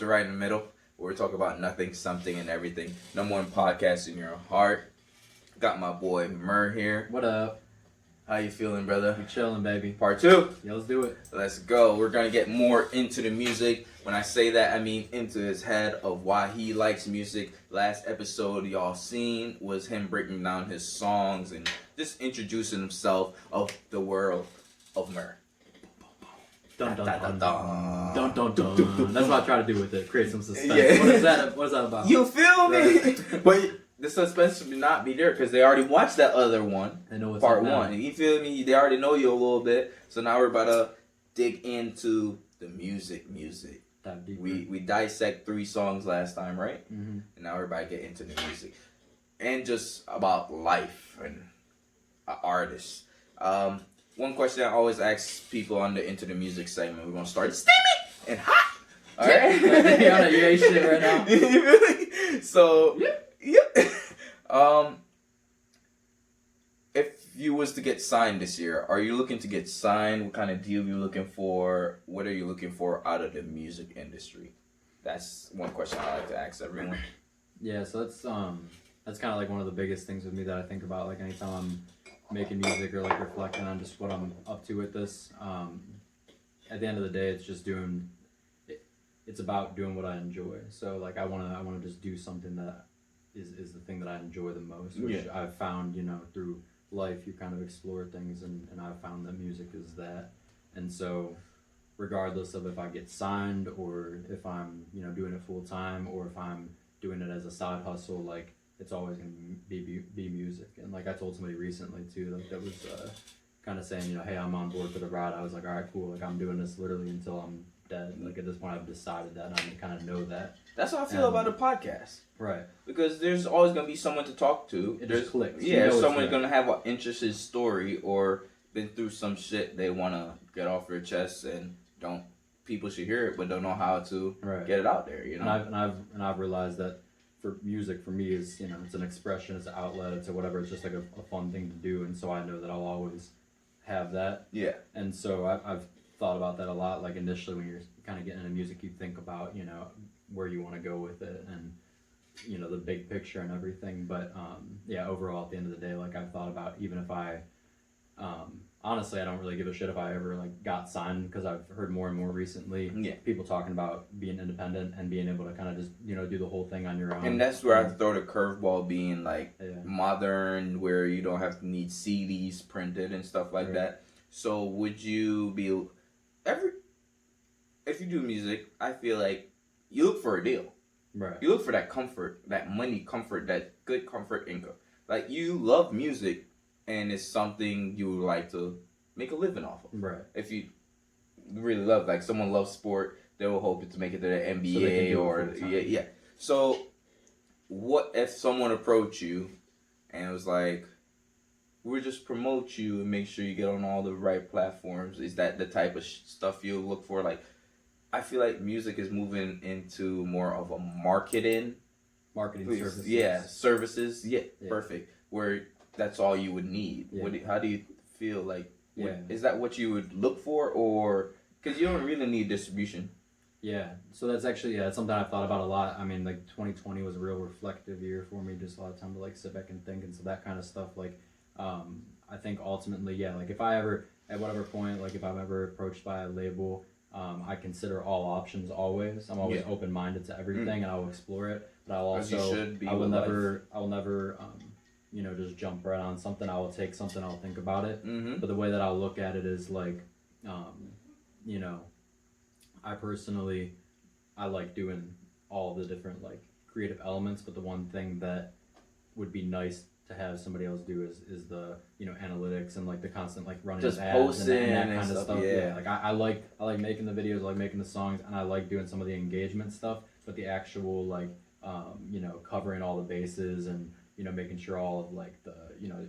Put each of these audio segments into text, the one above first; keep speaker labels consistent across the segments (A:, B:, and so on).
A: to Right in the Middle, where we talk about nothing, something, and everything. Number one podcast in your heart. Got my boy Murr here.
B: What up?
A: How you feeling, brother?
B: We chilling, baby.
A: Part 2.
B: Yeah, let's do it.
A: Let's go. We're going to get more into the music. When I say that, I mean into his head of why he likes music. Last episode y'all seen was him breaking down his songs and just introducing himself of the world of Murr.
B: Dun dun dun dun. Dun dun dun. That's what I try to do with it. Create some suspense.
A: Yeah.
B: What is that about?
A: You feel me?
B: Right.
A: But the suspense should not be there because they already watched that other one.
B: They know what's
A: part
B: up now.
A: 1. You feel me? They already know you a little bit. So now we're about to dig into the music.
B: Dive deeper.
A: We dissect 3 songs last time, right?
B: Mm-hmm.
A: And now we're about to get into the music. And just about life and artists. One question I always ask people on the Into the Music segment. We're going to start steamy and hot. All right?
B: You're on your shit right now.
A: You feel me? So, yep. If you was to get signed this year, are you looking to get signed? What kind of deal are you looking for? What are you looking for out of the music industry? That's one question I like to ask everyone.
B: Yeah, so that's kind of like one of the biggest things with me that I think about, like anytime I'm making music or like reflecting on just what I'm up to with this. At the end of the day, it's just it's about doing what I enjoy. So like I wanna just do something that is the thing that I enjoy the most, which I've found, through life you kind of explore things, and I've found that music is that. And so regardless of if I get signed or if I'm doing it full time or if I'm doing it as a side hustle, like it's always gonna be music. And like I told somebody recently too, like that was kind of saying, hey, I'm on board for the ride. I was like, all right, cool, like I'm doing this literally until I'm dead. Like at this point I've decided that, and I kind of know that.
A: That's how I feel about a podcast.
B: Right.
A: Because there's always going to be someone to talk to.
B: There's clicks.
A: Yeah, someone's going to have an interesting story or been through some shit they want to get off their chest and people should hear it but don't know how to get it out there,
B: And I've realized that for music, for me, is it's an expression, it's an outlet, it's whatever. It's just like a fun thing to do, and so I know that I'll always have that.
A: Yeah.
B: And so I've thought about that a lot. Like initially, when you're kind of getting into music, you think about where you want to go with it and the big picture and everything. But overall, at the end of the day, like I've thought about, even if I honestly, I don't really give a shit if I ever like got signed, because I've heard more and more recently people talking about being independent and being able to kind of just do the whole thing on your own.
A: And that's where I throw the curveball, being like modern, where you don't have to need CDs printed and stuff like that. So would you be if you do music, I feel like you look for a deal.
B: Right.
A: You look for that comfort, that money comfort, that good comfort income. Like you love music, and it's something you would like to make a living off of.
B: Right.
A: If you really love, like someone loves sport, they will hope to make it to the NBA or So, what if someone approached you and it was like, we'll just promote you and make sure you get on all the right platforms? Is that the type of stuff you look for? Like, I feel like music is moving into more of a marketing
B: services.
A: Yeah, services. Yeah, perfect. Where that's all you would need. Yeah. How do you feel like? Is that what you would look for, or because you don't really need distribution?
B: Yeah. So that's actually that's something I've thought about a lot. I mean, like 2020 was a real reflective year for me. Just a lot of time to like sit back and think, and so that kind of stuff. Like, I think ultimately, like if I ever at whatever point, like if I'm ever approached by a label. I consider all options always. I'm always open-minded to everything, and I will explore it. But I'll also, I will never, just jump right on something. I will take something. I'll think about it. Mm-hmm. But the way that I'll look at it is like, I personally, I like doing all the different like creative elements. But the one thing that would be nice to have somebody else do is the analytics and like the constant like running
A: just
B: of ads and that kind of stuff.
A: Yeah.
B: Like I like making the videos, I like making the songs, and I like doing some of the engagement stuff. But the actual like covering all the bases and making sure all of like the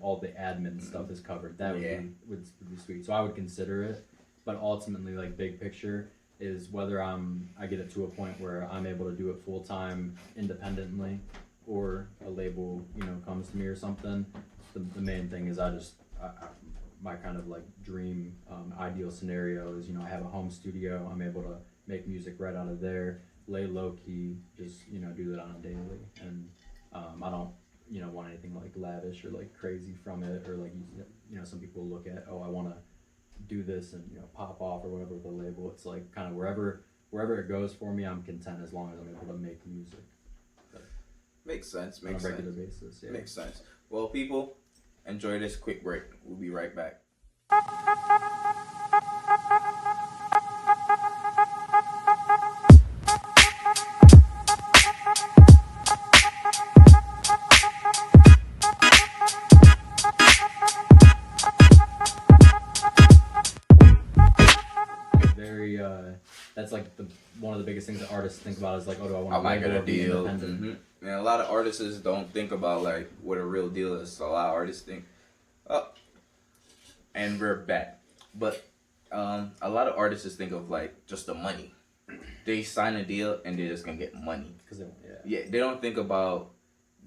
B: all the admin stuff is covered. That would be sweet. So I would consider it. But ultimately, like big picture is whether I get it to a point where I'm able to do it full time independently, or a label, comes to me or something. The main thing is my kind of like dream, ideal scenario is, I have a home studio. I'm able to make music right out of there. lay low key, just do that on a daily, and I don't want anything like lavish or like crazy from it, or like some people look at, oh, I want to do this and pop off or whatever with the label. It's like kind of wherever it goes for me, I'm content as long as I'm able to make music. But
A: Makes sense.
B: on a
A: Makes
B: regular
A: sense.
B: basis. Yeah.
A: Makes sense. Well, people, enjoy this quick break. We'll be right back.
B: Very. That's like the one of the biggest things that artists think about is like, oh, do I want
A: Am
B: to
A: I
B: label
A: gonna
B: or be
A: deal?
B: independent?
A: And a lot of artists don't think about like what a real deal is. So a lot of artists think, oh, and we're back. But a lot of artists think of like just the money. They sign a deal and they're just gonna get money.
B: Because
A: They don't think about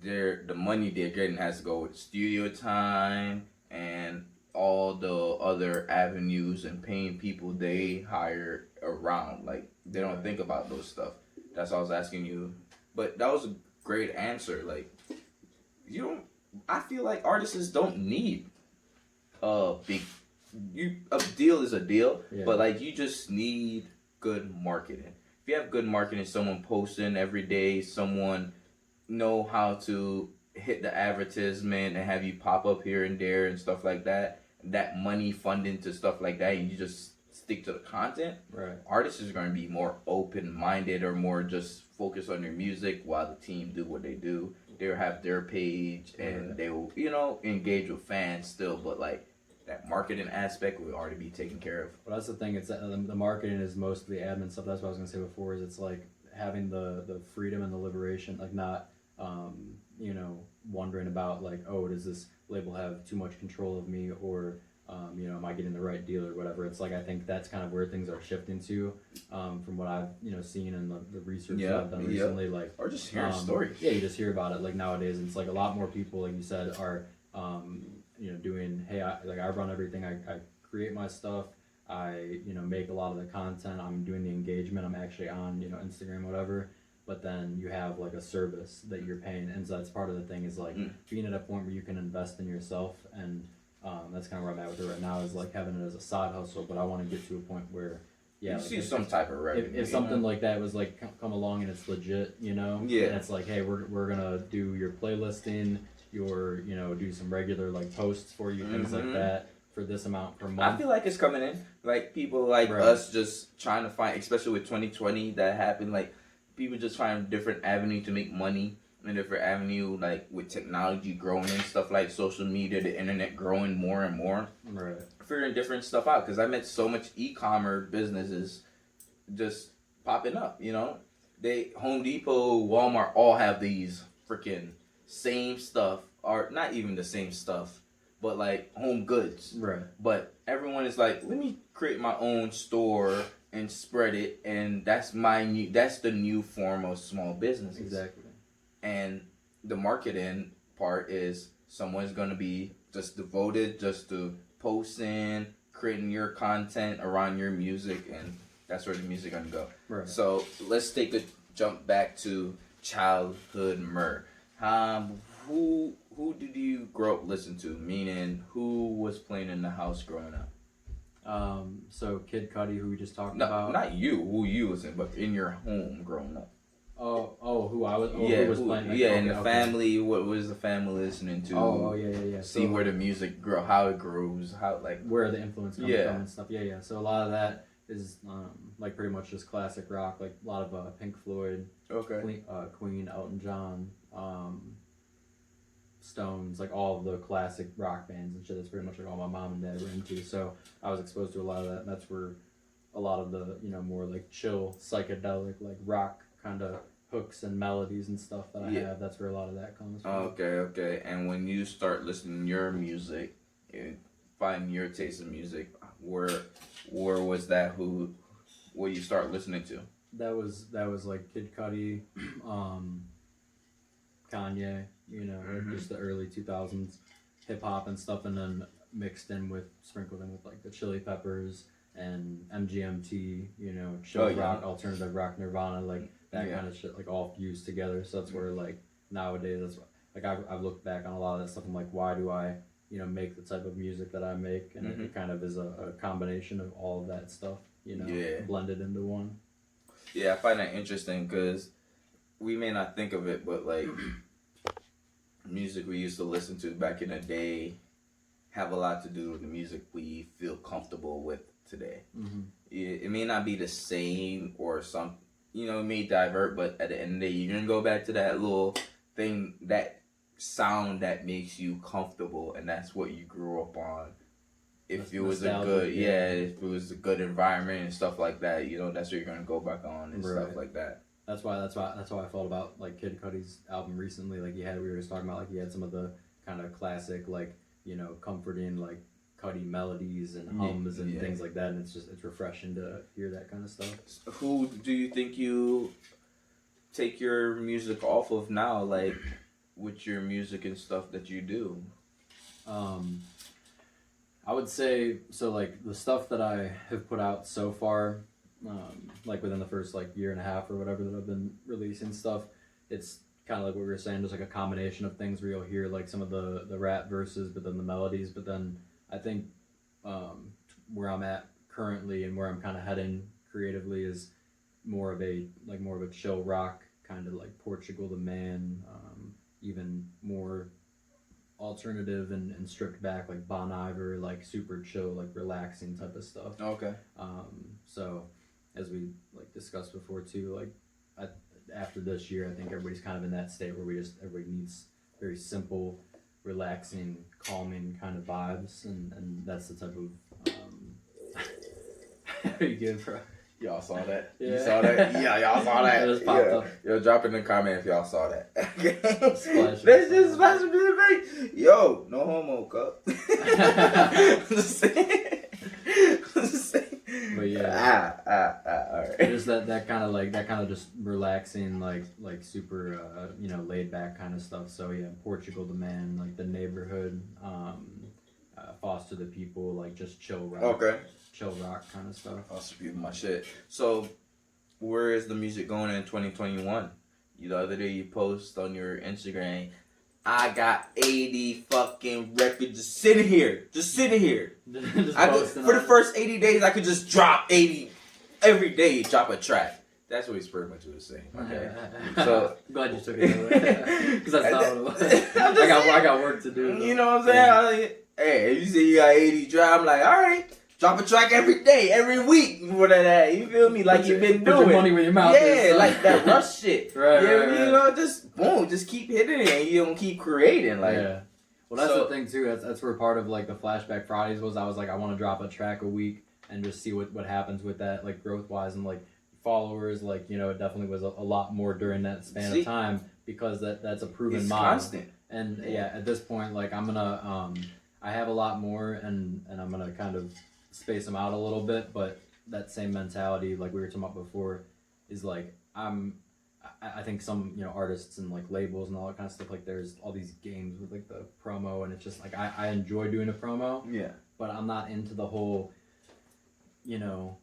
A: the money they're getting has to go with studio time and all the other avenues and paying people they hire around. Like they don't think about those stuff. That's why I was asking you. But that was a great answer. Like you don't. I feel like artists don't need a big. A deal is a deal, but like you just need good marketing. If you have good marketing, someone posting every day, someone know how to hit the advertisement and have you pop up here and there and stuff like that. That money funding to stuff like that, and you just stick to the content.
B: Right.
A: Artists are going to be more open minded or more just focus on their music while the team do what they do. They'll have their page and they will, engage with fans still, but like that marketing aspect will already be taken care of.
B: Well, that's the thing. It's the marketing is most of the admin stuff. That's what I was gonna say before. Is it's like having the freedom and the liberation, like not wondering about like, oh, does this label have too much control of me, or am I getting the right deal or whatever. It's like I think that's kind of where things are shifting to, from what I've seen and the research that I've done recently. Like
A: or just hearing stories.
B: Yeah, you just hear about it. Like nowadays, it's like a lot more people, like you said, are doing, hey, I run everything. I create my stuff. I make a lot of the content. I'm doing the engagement. I'm actually on Instagram, whatever. But then you have like a service that you're paying, and so that's part of the thing is like being at a point where you can invest in yourself, and that's kind of where I'm at with it right now, is like having it as a side hustle. But I want to get to a point where
A: you
B: like
A: see some type of revenue.
B: If something like that was like come along and it's legit, and it's like, hey, we're gonna do your playlisting, your do some regular like posts for you, things like that, for this amount per month.
A: I feel like it's coming in. Like people like us just trying to find, especially with 2020 that happened, like people just find different avenue to make money, and different avenue like with technology growing and stuff like social media, the internet growing more and more.
B: Right.
A: Figuring different stuff out, because I met so much e-commerce businesses just popping up. They Home Depot, Walmart all have these freaking same stuff, or not even the same stuff, but like home goods.
B: Right.
A: But everyone is like, let me create my own store and spread it, and that's the new form of small business.
B: Exactly.
A: And the marketing part is someone's gonna be just devoted just to posting, creating your content around your music, and that's where the music gonna go.
B: Right.
A: So let's take a jump back to childhood Murr. Who did you grow up listening to? Meaning, who was playing in the house growing up?
B: So Kid Cudi, who we just talked
A: No,
B: about.
A: not you. Who you was in, but in your home growing up.
B: Who I was.
A: Yeah,
B: who was playing? Like,
A: in the family. What was the family listening to?
B: Yeah.
A: See where the music grow, how it grows, how like
B: where the influence comes from and stuff. Yeah. So a lot of that is like pretty much just classic rock, like a lot of Pink Floyd, Queen, Elton John, Stones, like all of the classic rock bands and shit. That's pretty much like all my mom and dad were into. So I was exposed to a lot of that, and that's where a lot of the more like chill psychedelic like rock kind of hooks and melodies and stuff that I have. That's where a lot of that comes from.
A: Okay. And when you start listening to your music and find your taste in music, where was that? What you start listening to?
B: That was like Kid Cudi, Kanye, just the early 2000s hip hop and stuff, and then sprinkled in with like the Chili Peppers, and MGMT, you know, chill rock, alternative rock, Nirvana, like that kind of shit, like all fused together. So that's where like nowadays, that's like I've looked back on a lot of that stuff. I'm like, why do I, you know, make the type of music that I make? And it kind of is a combination of all of that stuff, you know, blended into one.
A: Yeah, I find that interesting because we may not think of it, but like music we used to listen to back in the day have a lot to do with the music we feel comfortable with today. It may not be the same or some, you know, it may divert, but at the end of the day, you're gonna go back to that little thing, that sound that makes you comfortable, and that's what you grew up on. If it was a good, if it was a good environment and stuff like that, you know, that's what you're gonna go back on and stuff like that.
B: That's why I felt about like Kid Cudi's album recently. Like we were just talking about, like he had some of the kind of classic, like, you know, comforting like Cudi melodies and hums and things like that, and it's refreshing to hear that kind of stuff.
A: Who do you think you take your music off of now, like with your music and stuff that you do?
B: I would say, so like the stuff that I have put out so far, like within the first like year and a half or whatever that I've been releasing stuff, it's kind of like what we were saying, just like a combination of things where you'll hear like some of the rap verses, but then the melodies. But then I think where I'm at currently and where I'm kind of heading creatively is more of a chill rock, kind of like Portugal the Man, even more alternative and stripped back, like Bon Iver, like super chill, like relaxing type of stuff.
A: Okay.
B: So as we like discussed before too, like after this year, I think everybody's kind of in that state where everybody needs very simple, relaxing, calming kind of vibes, and that's the type of how you good, bro?
A: Y'all saw that? Yeah. You saw that? Yeah, y'all saw that.
B: It just popped up.
A: Yo, drop in the comment if y'all saw that.
B: Splash.
A: Let's just splash him to the face. Yo, no homo, cup. I'm just saying.
B: But yeah.
A: All right.
B: Just that kind of just relaxing, like super, you know, laid back kind of stuff. So yeah, Portugal the Man, like The Neighborhood, Foster the People, like just chill rock.
A: Okay.
B: Chill rock kind of stuff.
A: Foster People, my shit. So, where is the music going in 2021? The other day you post on your Instagram, I got 80 fucking records just sitting here. For the first 80 days, I could just drop 80 every day, drop a track. That's what he's pretty much was saying. Okay. So
B: glad you took it because that's not what it was. I got work to do.
A: You know what I'm saying? Like, hey, if you say you got 80 drop, I'm like, all right. Drop a track every day, every week, what of that, you feel me? Like you've been doing.
B: Put your money where your mouth is.
A: Yeah, like that rush shit.
B: Right.
A: You know, just boom, just keep hitting it and you don't keep creating. Like,
B: yeah. Well, that's the thing too. That's where part of like the Flashback Fridays was. I was like, I want to drop a track a week and just see what happens with that, like growth wise and like followers. Like, you know, it definitely was a lot more during that span of time because that's a proven model.
A: Constant.
B: And yeah, at this point, like I'm gonna I have a lot more and I'm gonna kind of space them out a little bit, but that same mentality, like we were talking about before, is like I think some, you know, artists and like labels and all that kind of stuff, like there's all these games with like the promo, and it's just like I enjoy doing a promo, but I'm not into the whole, you know,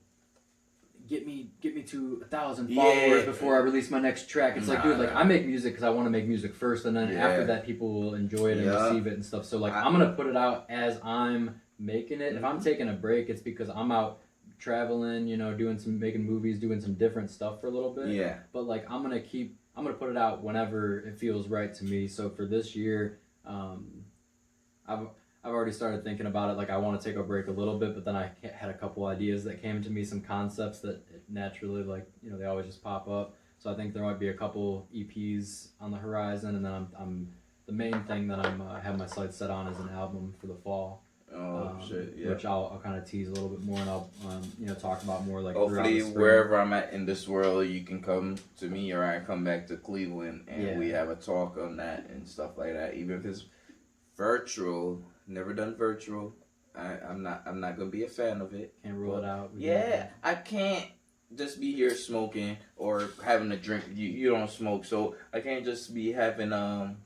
B: get me to 1,000 followers before I release my next track. It's like, dude, like I make music because I want to make music first, and then after that people will enjoy it and receive it and stuff. So like I'm gonna put it out as I'm making it. If I'm taking a break, it's because I'm out traveling, you know, making movies, doing some different stuff for a little bit. Yeah. But like I'm gonna put it out whenever it feels right to me. So for this year, I've already started thinking about it. Like I want to take a break a little bit, but then I had a couple ideas that came to me, some concepts that naturally, like, you know, they always just pop up. So I think there might be a couple EPs on the horizon, and then I'm the main thing that I have my sights set on is an album for the fall.
A: Shit, yeah.
B: Which I'll kind of tease a little bit more, and I'll you know, talk about more like
A: hopefully wherever I'm at in this world, you can come to me or I come back to Cleveland and we have a talk on that and stuff like that. Even if it's virtual, never done virtual. I'm not gonna be a fan of it.
B: Can't rule it out.
A: I can't just be here smoking or having a drink. You don't smoke, so I can't just be having a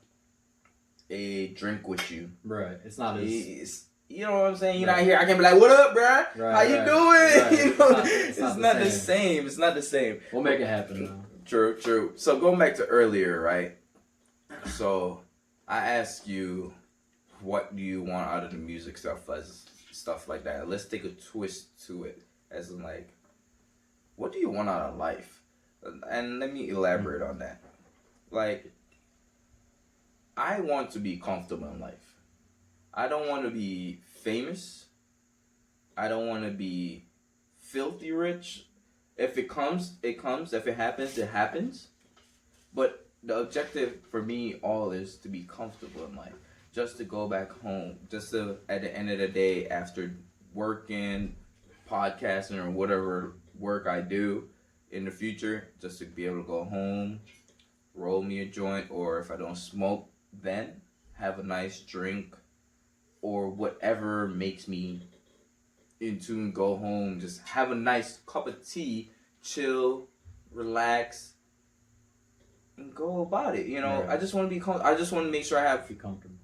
A: drink with you.
B: Right. It's not as
A: you know what I'm saying? You're
B: Right.
A: not here. I can be like, what up, bruh?
B: Right,
A: How you
B: right,
A: doing?
B: right.
A: You know,
B: It's
A: it's
B: not
A: not
B: the
A: the
B: same.
A: same. It's not the same.
B: We'll make it happen though.
A: True. So going back to earlier, right? So I asked you, what do you want out of the music stuff like that? Let's take a twist to it, as in like, what do you want out of life? And let me elaborate on that. Like, I want to be comfortable in life. I don't want to be famous. I don't want to be filthy rich. If it comes, it comes. If it happens, it happens. But the objective for me all is to be comfortable in life. Just to go back home. Just to, at the end of the day, after working, podcasting, or whatever work I do in the future, just to be able to go home, roll me a joint, or if I don't smoke, then have a nice drink, or whatever makes me in tune, go home, just have a nice cup of tea, chill, relax, and go about it. You know,
B: Right.
A: I just want to be. I just want to make sure I have
B: Be comfortable.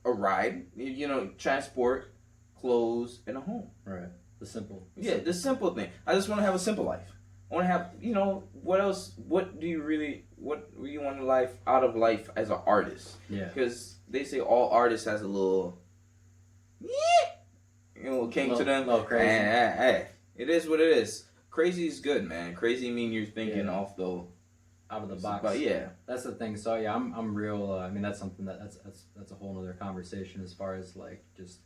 A: a ride. You know, transport, clothes, and a home.
B: Right. The simple.
A: The simple thing. I just want to have a simple life. I want to have. You know, what else? What do you want in life out of life as an artist?
B: Yeah.
A: Because they say all artists has a little. You know, came to them.
B: Little crazy.
A: And, hey, it is what it is. Crazy is good, man. Crazy mean you're thinking
B: Yeah.
A: off the
B: Out of the box.
A: But yeah,
B: That's the thing. So yeah, I'm real. I mean, that's something that's a whole other conversation as far as like just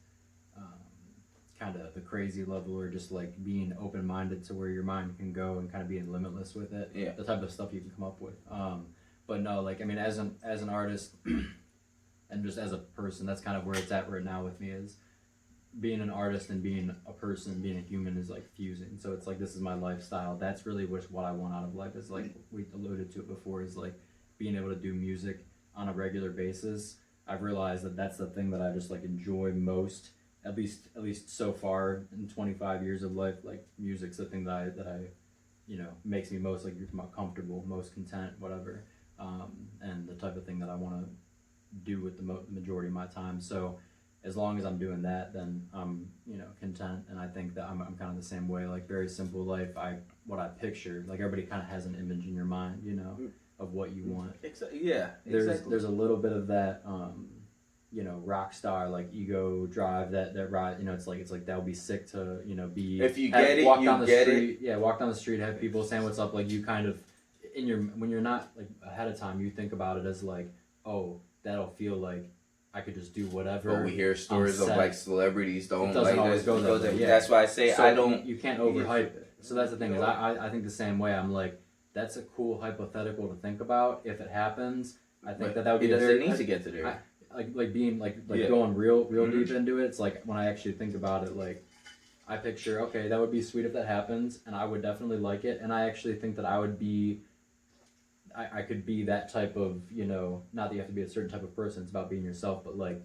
B: kind of the crazy level, or just like being open minded to where your mind can go and kind of being limitless with it.
A: Yeah.
B: The type of stuff you can come up with. But no, like I mean, as an artist and just as a person, that's kind of where it's at right now with me, is being an artist and being a person, being a human is like fusing. So it's like, this is my lifestyle. That's really what I want out of life, is like we alluded to it before, is like being able to do music on a regular basis. I've realized that that's the thing that I just like enjoy most, at least so far in 25 years of life. Like music's the thing that I you know, makes me most, like you're talking about, comfortable, most content, whatever, and the type of thing that I want to do with the majority of my time. So as long as I'm doing that, then I'm, you know, content. And I think that I'm kind of the same way, like very simple life. What I picture, like everybody kind of has an image in your mind, you know, of what you want.
A: Yeah, exactly.
B: There's a little bit of that, you know, rock star, like ego drive that ride, you know, it's like that would be sick to, you know, be,
A: if you get it, walk down
B: the street, have people saying what's up, like you kind of when you're not like ahead of time, you think about it as like, oh, that'll feel like I could just do whatever.
A: But we hear stories of like celebrities don't,
B: it doesn't
A: like
B: always go that way. Yeah.
A: That's why I say
B: so
A: I don't.
B: You can't overhype it. So that's the thing, is I think the same way. I'm like, that's a cool hypothetical to think about. If it happens, I think that would be
A: doesn't need to get to there.
B: Like being like going real deep into it. It's like when I actually think about it, like I picture, okay, that would be sweet if that happens, and I would definitely like it. And I actually think that I would be. I could be that type of, you know, not that you have to be a certain type of person, it's about being yourself, but like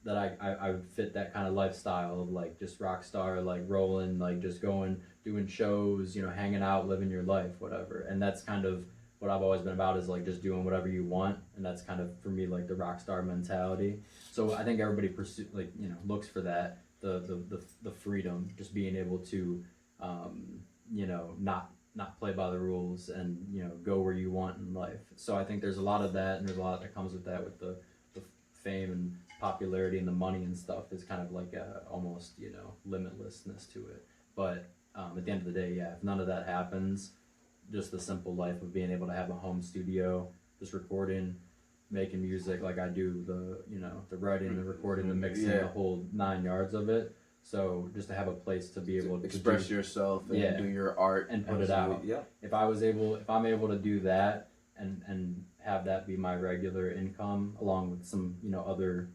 B: that I would fit that kind of lifestyle of like just rock star, like rolling, like just going, doing shows, you know, hanging out, living your life, whatever. And that's kind of what I've always been about, is like just doing whatever you want. And that's kind of for me like the rock star mentality. So I think everybody looks for that, the freedom, just being able to you know, not play by the rules, and, you know, go where you want in life. So I think there's a lot of that, and there's a lot that comes with that, with the fame and popularity and the money and stuff, is kind of like almost, you know, limitlessness to it. But at the end of the day, yeah, if none of that happens, just the simple life of being able to have a home studio, just recording, making music, like I do, the writing, the recording, the mixing, the whole 9 yards of it. So just to have a place to be able to
A: express yourself and do your art
B: and put it out.
A: Yeah.
B: If I'm able to do that and have that be my regular income, along with some, you know, other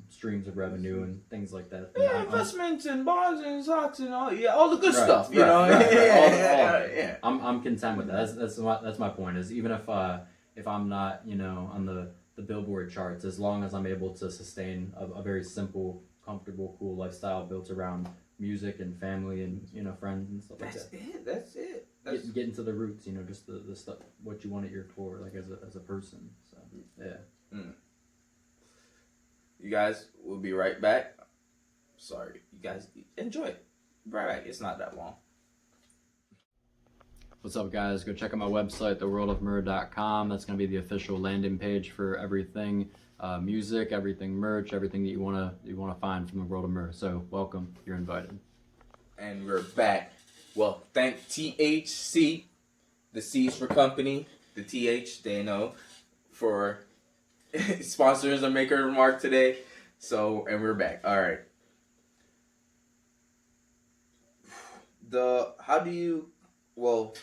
B: streams of revenue and things like that.
A: Yeah, investments and bonds and stocks and all the good stuff. You
B: Right,
A: know.
B: yeah. I'm content with that. That's my point. Is even if I'm not, you know, on the Billboard charts, as long as I'm able to sustain a very simple, comfortable, cool lifestyle built around music and family and, you know, friends and stuff like that.
A: That's it.
B: Get into the roots, you know, just the stuff, what you want at your core, like as a person. So yeah.
A: You guys, we'll be right back sorry, you guys enjoy it. Right, it's not that long.
B: What's up, guys? Go check out my website, theworldofmurr.com. That's going to be the official landing page for everything music, everything merch, everything that you wanna find from the world of Murr. So welcome, you're invited.
A: And we're back. Well, thank THC, the C's for company, the TH they know, for sponsors and make a remark today. So, and we're back. All right. How do you, well,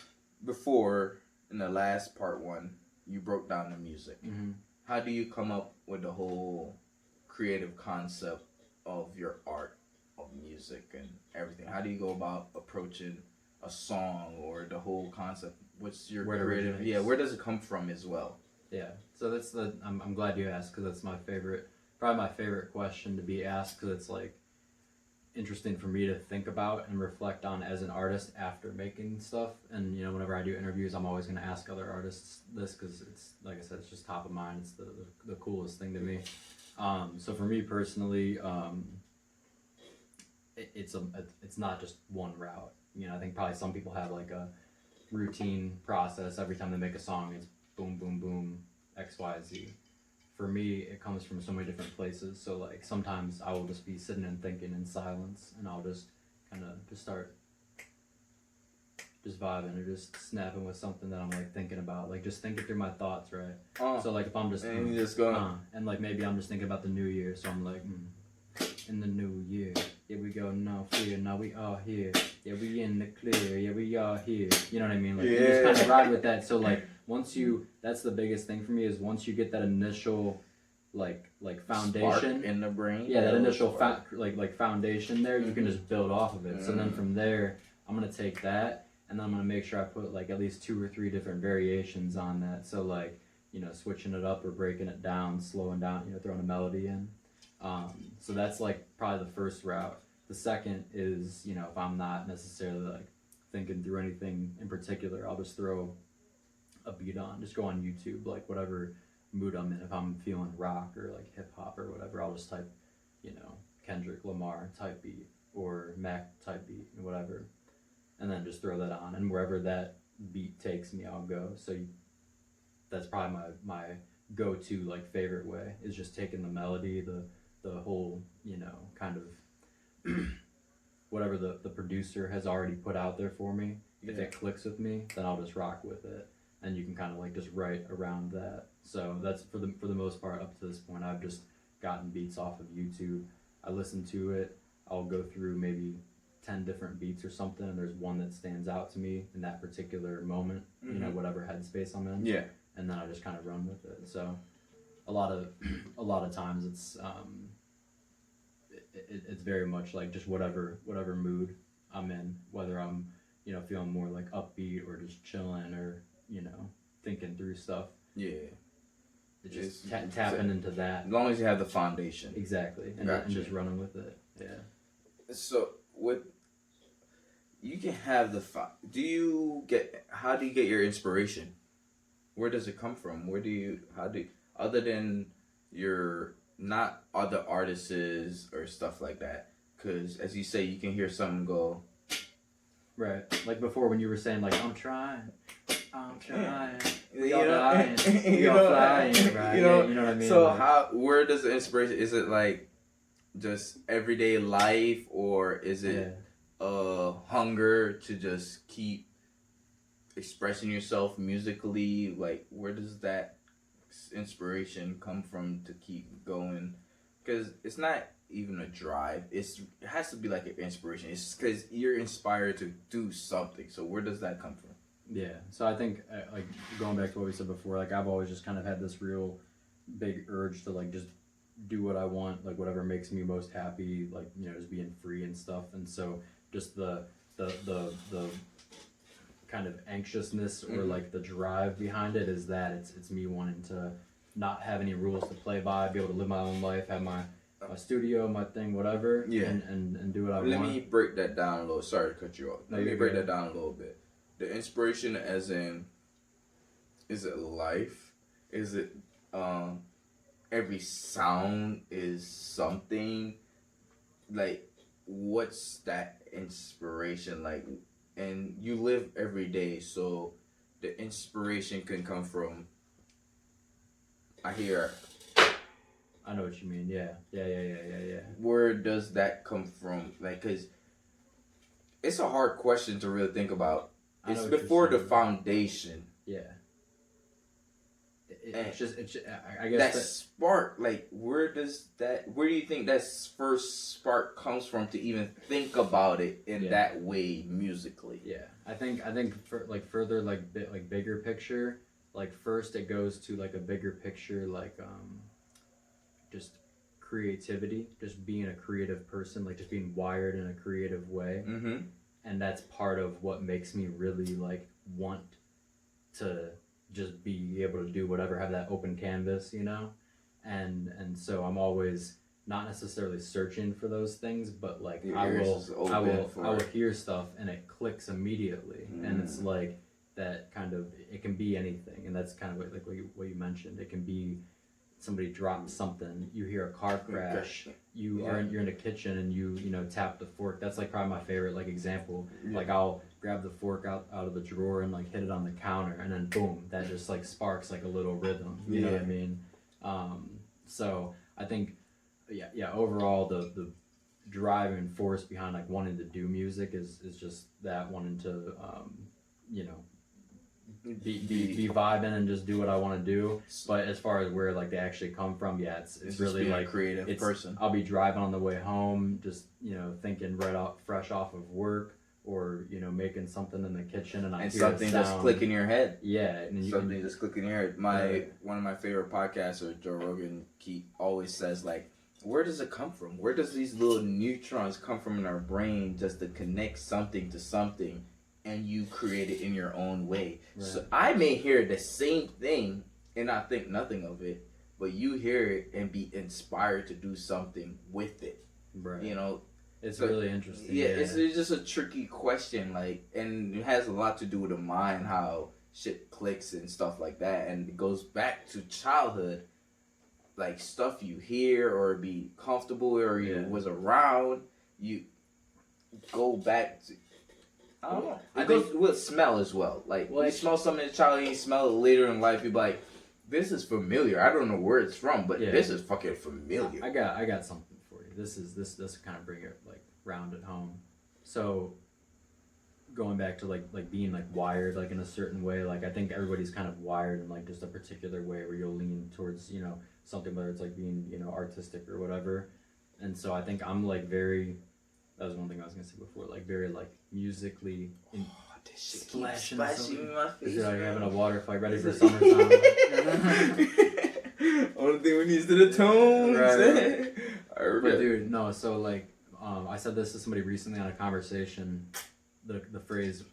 A: before in the last part one, you broke down the music.
B: Mm-hmm.
A: How do you come up with the whole creative concept of your art, of music and everything? How do you go about approaching a song or the whole concept? What's your creative? Yeah, where does it come from as well?
B: Yeah, so that's I'm glad you asked, because that's probably my favorite question to be asked, because it's like interesting for me to think about and reflect on as an artist after making stuff. And you know, whenever I do interviews, I'm always going to ask other artists this, because it's, like I said, it's just top of mind. It's the coolest thing to me. So for me personally, it's not just one route. You know, I think probably some people have like a routine process. Every time they make a song, it's boom, boom, boom, X, Y, Z. For me, it comes from so many different places. So like sometimes I will just be sitting and thinking in silence, and I'll just kind of just start just vibing or just snapping with something that I'm like thinking about, like just thinking through my thoughts, right? So like if I'm just
A: and you just go
B: and like maybe I'm just thinking about the new year, so I'm like in the new year, here we go, no fear, now we are here, yeah, we in the clear, yeah, we are here, you know what I mean? Like you just kind of ride with that. So like that's the biggest thing for me, is once you get that initial like foundation
A: spark in the brain,
B: yeah, that initial foundation there, you can just build off of it. So then from there, I'm gonna take that, and then I'm gonna make sure I put like at least 2 or 3 different variations on that. So like, you know, switching it up or breaking it down, slowing down, you know, throwing a melody in. So that's like probably the first route. The second is, you know, if I'm not necessarily like thinking through anything in particular, I'll just throw a beat on, just go on YouTube, like whatever mood I'm in. If I'm feeling rock or like hip hop or whatever, I'll just type, you know, Kendrick Lamar type beat or Mac type beat or whatever, and then just throw that on, and wherever that beat takes me, I'll go. So that's probably my go-to like favorite way, is just taking the melody, the whole, you know, kind of whatever the producer has already put out there for me. If it clicks with me, then I'll just rock with it, and you can kind of like just write around that. So that's for the most part. Up to this point, I've just gotten beats off of YouTube. I listen to it, I'll go through maybe 10 different beats or something, and there's one that stands out to me in that particular moment, you know, whatever headspace I'm in, and then I just kind of run with it. So a lot of times it's it's very much like just whatever mood I'm in, whether I'm, you know, feeling more like upbeat or just chilling or, you know, thinking through stuff. It's just tapping into that.
A: As long as you have the foundation.
B: Exactly, and just running with it. Yeah.
A: So you can have how do you get your inspiration? Where does it come from? Other than your, not other artists or stuff like that, because as you say, you can hear something go.
B: Right, like before when you were saying like I'm trying. We
A: You
B: all
A: know,
B: dying. We all flying, right?
A: You know
B: what I mean?
A: So
B: like,
A: where does the inspiration? Is it like just everyday life, or is it hunger to just keep expressing yourself musically? Like, where does that inspiration come from to keep going? Because it's not even a drive. It has to be like an inspiration. It's because you're inspired to do something. So where does that come from?
B: Yeah, so I think like going back to what we said before, like I've always just kind of had this real big urge to like just do what I want, like whatever makes me most happy, like, you know, just being free and stuff. And so just the kind of anxiousness or like the drive behind it is that it's me wanting to not have any rules to play by, be able to live my own life, have my studio, my thing, whatever, and do what I want.
A: Let me break that down a little. Sorry to cut you off.
B: No,
A: Let me break that down a little bit. The inspiration, as in, is it life? Is it every sound is something? Like, what's that inspiration like? And you live every day, so the inspiration can come from. I hear.
B: I know what you mean. Yeah.
A: Where does that come from? Like, cause it's a hard question to really think about. It's before the foundation.
B: Yeah. It's just, I
A: that
B: guess
A: spark, like, where do you think that first spark comes from to even think about it in that way musically?
B: Yeah, I think for like further like bigger picture, like first it goes to like a bigger picture, like just creativity, just being a creative person, like just being wired in a creative way.
A: Mm-hmm.
B: And that's part of what makes me really like want to just be able to do whatever, have that open canvas, you know? And so I'm always not necessarily searching for those things, but like I will hear stuff and it clicks immediately. And it's like that kind of, it can be anything. And that's kind of what you mentioned. It can be somebody drops something, you hear a car crash, you're in the kitchen and you tap the fork. That's like probably my favorite like example. Like I'll grab the fork out of the drawer and like hit it on the counter, and then boom, that just like sparks like a little rhythm. You know what I mean? So I think overall the driving force behind like wanting to do music is just that, wanting to be vibing and just do what I want to do. But as far as where like they actually come from, it's really like
A: a creative person.
B: I'll be driving on the way home, just thinking fresh off of work, or making something in the kitchen, and I hear
A: something just click in your head.
B: Yeah, and
A: something just click in your head. One of my favorite podcasters, Joe Rogan, he always says like, where does it come from? Where does these little neutrons come from in our brain just to connect something to something? And you create it in your own way. Right. So I may hear the same thing and not think nothing of it, but you hear it and be inspired to do something with it.
B: Right. It's
A: so,
B: really interesting.
A: Yeah, it's just a tricky question, like, and it has a lot to do with the mind, how shit clicks and stuff like that, and it goes back to childhood, like stuff you hear or be comfortable or you was around. You go back to. I don't know. It goes with smell as well. Like, you smell something as a child and you smell it later in life, you're like, this is familiar. I don't know where it's from, but this is fucking familiar.
B: I got something for you. This kind of bring it like round at home. So going back to like being like wired like in a certain way, like I think everybody's kind of wired in like just a particular way where you'll lean towards something, whether it's like being artistic or whatever. And so I think I'm like very. That was one thing I was gonna say before, like very like musically splashing in my face. Is it like having a water fight ready for summertime?
A: Only thing we need is the tones.
B: Right. But dude, no. So like, I said this to somebody recently on a conversation. The phrase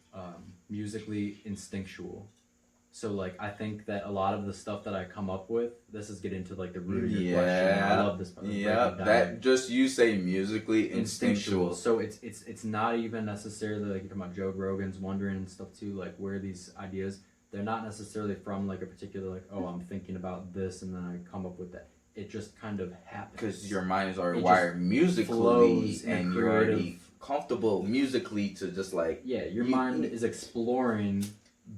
B: musically instinctual. So like I think that a lot of the stuff that I come up with, this is getting to like the root of your question. I love this part.
A: Yeah, that just you say musically instinctual.
B: So it's not even necessarily like you're talking about Joe Rogan's wondering and stuff too, like where these ideas, they're not necessarily from like a particular like, oh, I'm thinking about this and then I come up with that. It just kind of happens.
A: Because your mind is already wired musically and you're already comfortable musically to just like
B: your mind is exploring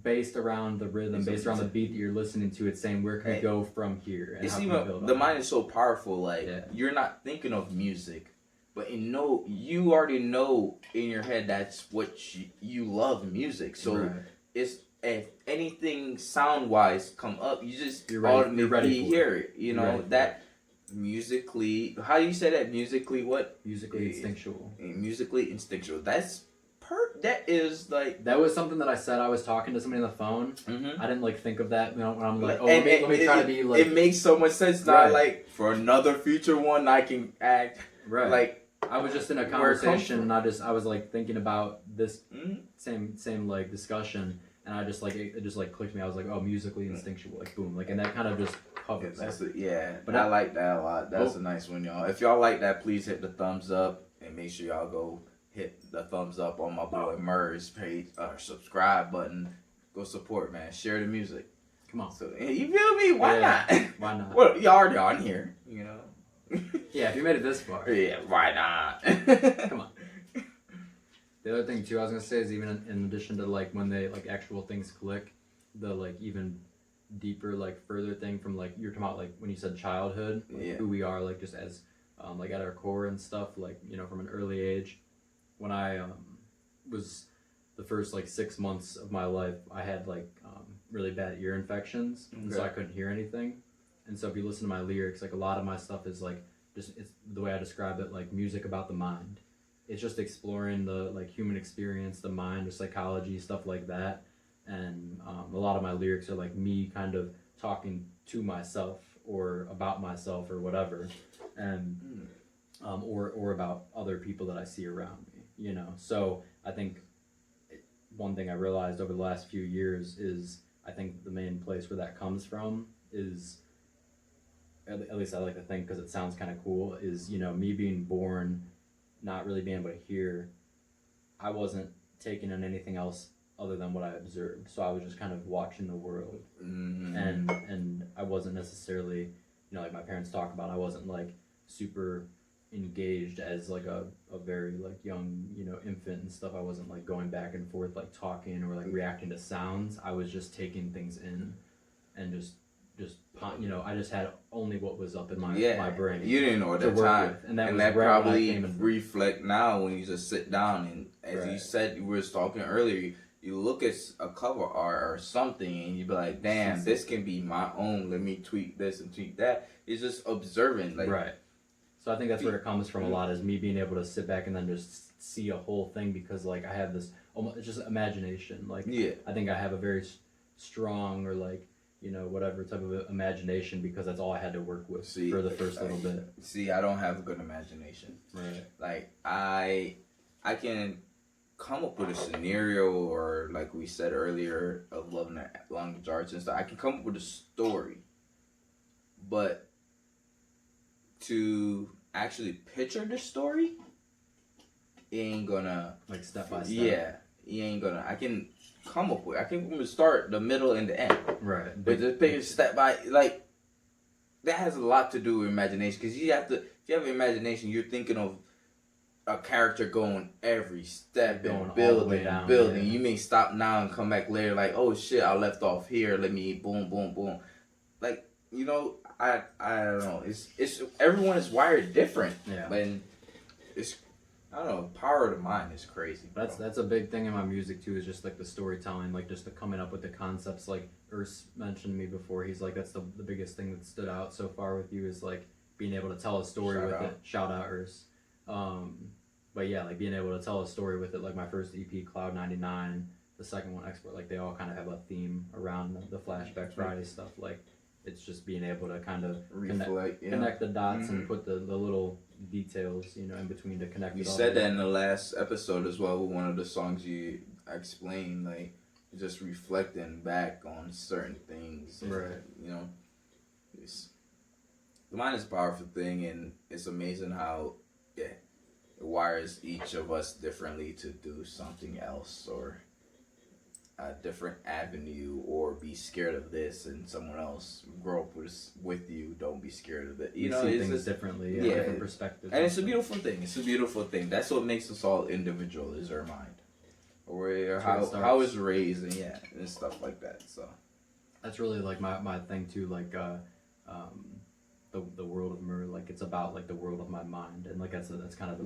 B: based around the rhythm, based around the beat that you're listening to. It's saying where can we go from here, and
A: it's even the mind is so powerful. Like you're not thinking of music, but you already know in your head that's what you love music. So it's if anything sound wise come up, you just automatically hear it. That musically, how do you say that? Musically what?
B: Musically instinctual.
A: Musically instinctual. That is like
B: that was something that I said. I was talking to somebody on the phone.
A: Mm-hmm.
B: I didn't like think of that. When I'm like, let me try to be like.
A: It makes so much sense. Not like for another future one, I can act like
B: I was just in a conversation and I was like thinking about this same like discussion, and I just like it just like clicked me. I was like, oh, musically instinctual, like boom, like, and that kind of just covers.
A: But I like that a lot. That's a nice one, y'all. If y'all like that, please hit the thumbs up and make sure y'all go hit the thumbs up on my boy Murr's page, subscribe button. Go support, man. Share the music.
B: Come on.
A: So you feel me? Why not?
B: Why not?
A: Well, you already on here,
B: Yeah, if you made it this far.
A: Yeah, why not?
B: Come on. The other thing too I was gonna say is even in addition to like when they like actual things click, the like even deeper like further thing from like you're talking about like when you said childhood, like,
A: Yeah.
B: who we are like just as like at our core and stuff, like you know from an early age. When I was the first like 6 months of my life, I had like really bad ear infections, and so I couldn't hear anything. And so if you listen to my lyrics, like a lot of my stuff is like just it's the way I describe it, like music about the mind. It's just exploring the like human experience, the mind, the psychology, stuff like that. And a lot of my lyrics are like me kind of talking to myself or about myself or whatever, and or about other people that I see around me. You know, so I think one thing I realized over the last few years is I think the main place where that comes from is at least I like to think because it sounds kind of cool is you know me being born not really being able to hear. I wasn't taking in anything else other than what I observed, so I was just kind of watching the world, and I wasn't necessarily you know like my parents talk about I wasn't like super engaged as like a very like young you know infant and stuff. I wasn't like going back and forth like talking or like reacting to sounds. I was just taking things in and just you know I just had only what was up in my brain.
A: You didn't know at the time,
B: and that,
A: and
B: was
A: that
B: right
A: probably reflect now when you just sit down and as you said you were talking earlier. You look at a cover art or something and you be like, damn, this can be my own. Let me tweak this and tweak that. It's just observing, like
B: right. So I think that's where it comes from a lot is me being able to sit back and then just see a whole thing because like I have this almost it's just imagination. Like I think I have a very strong or like you know whatever type of imagination because that's all I had to work with for the first little bit.
A: See, I don't have a good imagination.
B: Right.
A: Like I can come up with a scenario or like we said earlier of love and language arts and stuff. I can come up with a story, but to actually picture the story, you ain't gonna
B: like step by step.
A: Yeah, you ain't gonna. I can come up with. I can start the middle and the end.
B: Right.
A: But just picture step by like that has a lot to do with imagination because you have to. If you have imagination, you're thinking of a character going every step and building. Yeah. You may stop now and come back later like, oh shit, I left off here. Let me boom, boom, boom. Like you know. I don't know. It's everyone is wired different.
B: Yeah.
A: And it's I don't know. Power of the mind is crazy.
B: That's a big thing in my music too. Is just like the storytelling, like just the coming up with the concepts. Like Urs mentioned to me before. He's like that's the biggest thing that stood out so far with you is like being able to tell a story with it. Shout out Urs. But yeah, like being able to tell a story with it. Like my first EP, Cloud 99, the second one, Export. Like they all kind of have a theme around the Flashback Friday stuff. Like. It's just being able to kind of connect the dots and put the little details, you know, in between to connect.
A: You said that in the last episode as well with one of the songs you explained, like just reflecting back on certain things. And,
B: right.
A: You know, the mind is a powerful thing, and it's amazing how it wires each of us differently to do something else or a different avenue or be scared of this and someone else grow up with you don't be scared of it. You know,
B: see
A: it's
B: things
A: just,
B: differently, different perspectives.
A: And it's a beautiful thing. It's a beautiful thing. That's what makes us all individual is our mind. Or how it's raised and stuff like that. So
B: that's really like my thing too, like the world of Murr, like it's about like the world of my mind and like that's kind of the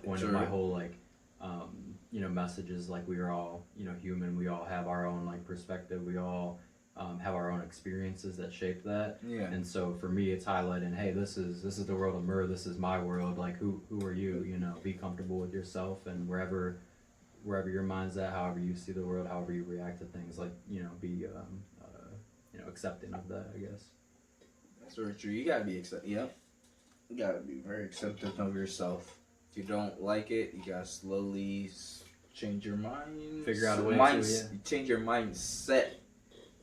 B: point of my whole like you know, messages like we are all, you know, human. We all have our own like perspective. We all have our own experiences that shape that.
A: Yeah.
B: And so for me, it's highlighting, hey, this is the world of Murr. This is my world. Like who are you? You know, be comfortable with yourself and wherever your mind's at, however you see the world, however you react to things. Like you know, be you know, accepting of that. I guess.
A: That's very true. You gotta be You gotta be very accepting of yourself. If you don't like it, you gotta slowly change your mind.
B: Figure out a way to,
A: change your mindset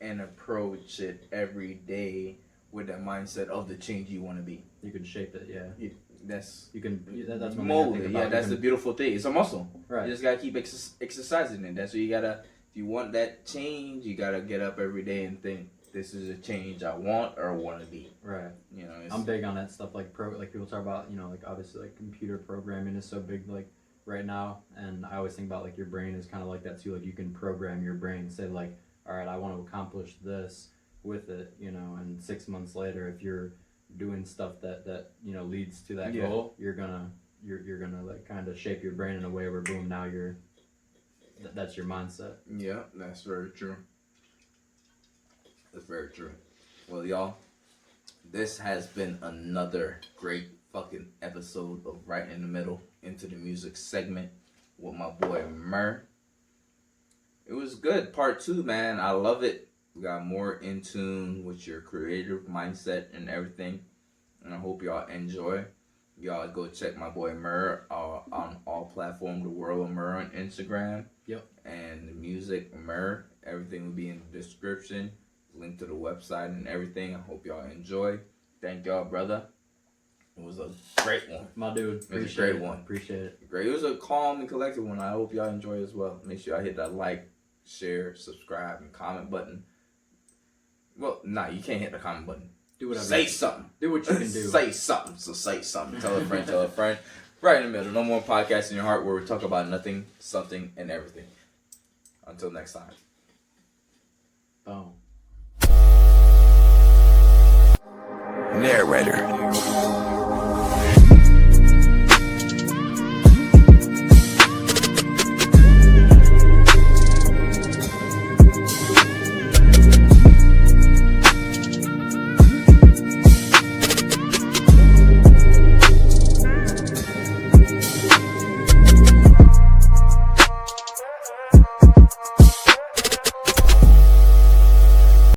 A: and approach it every day with that mindset of the change you want to be.
B: You can shape it,
A: That's
B: one
A: mold it. Yeah, that's the beautiful thing. It's a muscle.
B: Right.
A: You just gotta keep exercising it. That's what you gotta. If you want that change, you gotta get up every day and think, this is a change I want or want to be.
B: Right.
A: You know,
B: I'm big on that stuff. Like people talk about, like obviously like computer programming is so big like right now, and I always think about like your brain is kind of like that too. Like you can program your brain, say like, all right, I want to accomplish this with it, and 6 months later, if you're doing stuff that leads to that goal, you're gonna like kind of shape your brain in a way where boom, now that's your mindset.
A: Yeah, that's very true. That's very true. Well, y'all, this has been another great fucking episode of Right in the Middle into the music segment with my boy Murr. It was good. Part 2, man. I love it. We got more in tune with your creative mindset and everything. And I hope y'all enjoy. Y'all go check my boy Murr on all platforms. The World of Murr on Instagram.
B: Yep.
A: And the music Murr. Everything will be in the description. Link to the website and everything. I hope y'all enjoy. Thank y'all, brother. It was a great one.
B: My dude.
A: It was a great one.
B: Appreciate it.
A: Great. It was a calm and collected one. I hope y'all enjoy it as well. Make sure y'all hit that like, share, subscribe, and comment button. Well, you can't hit the comment button.
B: Do whatever.
A: Say something.
B: Do what you can do.
A: Say something. So say something. Tell a friend, tell a friend. Right in the middle. No more podcast in your heart where we talk about nothing, something, and everything. Until next time.